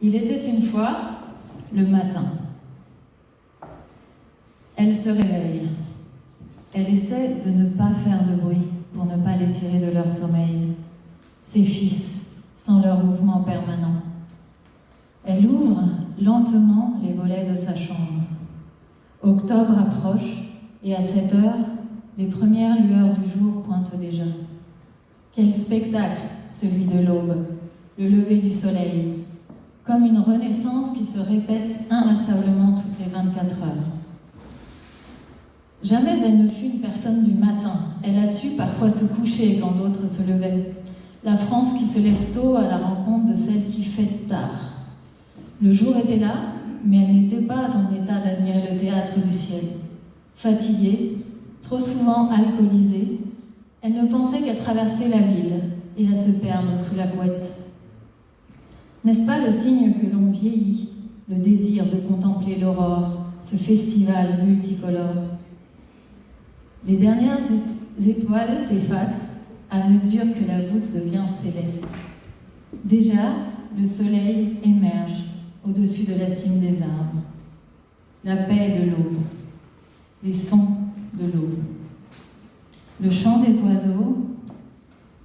Il était une fois le matin. Elle se réveille. Elle essaie de ne pas faire de bruit pour ne pas les tirer de leur sommeil. Ses fils, sans leur mouvement permanent. Elle ouvre lentement les volets de sa chambre. Octobre approche et à 7 heures, les premières lueurs du jour pointent déjà. Quel spectacle, celui de l'aube, le lever du soleil, comme une renaissance qui se répète inlassablement toutes les 24 heures. Jamais elle ne fut une personne du matin. Elle a su parfois se coucher quand d'autres se levaient. La France qui se lève tôt à la rencontre de celle qui fait tard. Le jour était là, mais elle n'était pas en état d'admirer le théâtre du ciel. Fatiguée, trop souvent alcoolisée, elle ne pensait qu'à traverser la ville et à se perdre sous la couette. N'est-ce pas le signe que l'on vieillit, le désir de contempler l'aurore, ce festival multicolore? Les dernières étoiles s'effacent à mesure que la voûte devient céleste. Déjà, le soleil émerge au-dessus de la cime des arbres. La paix de l'aube, les sons de l'aube, le chant des oiseaux,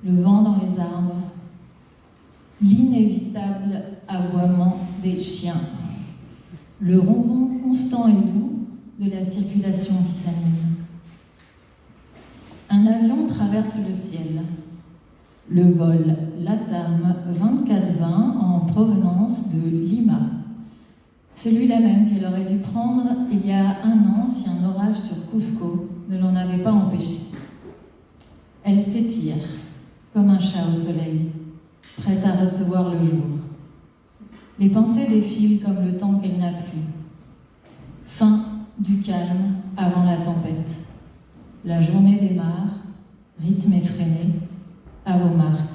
le vent dans les arbres, l'inévitable aboiement des chiens, le ronron constant et doux de la circulation qui s'anime. Un avion traverse le ciel. Le vol LATAM 2420 en provenance de Lima. Celui-là même qu'elle aurait dû prendre il y a 1 an si un orage sur Cusco ne l'en avait pas empêché. Elle s'étire comme un chat au soleil, prête à recevoir le jour. Les pensées défilent comme le temps qu'elle n'a plus. Fin du calme avant la tempête. La journée démarre, rythme effréné, à vos marques.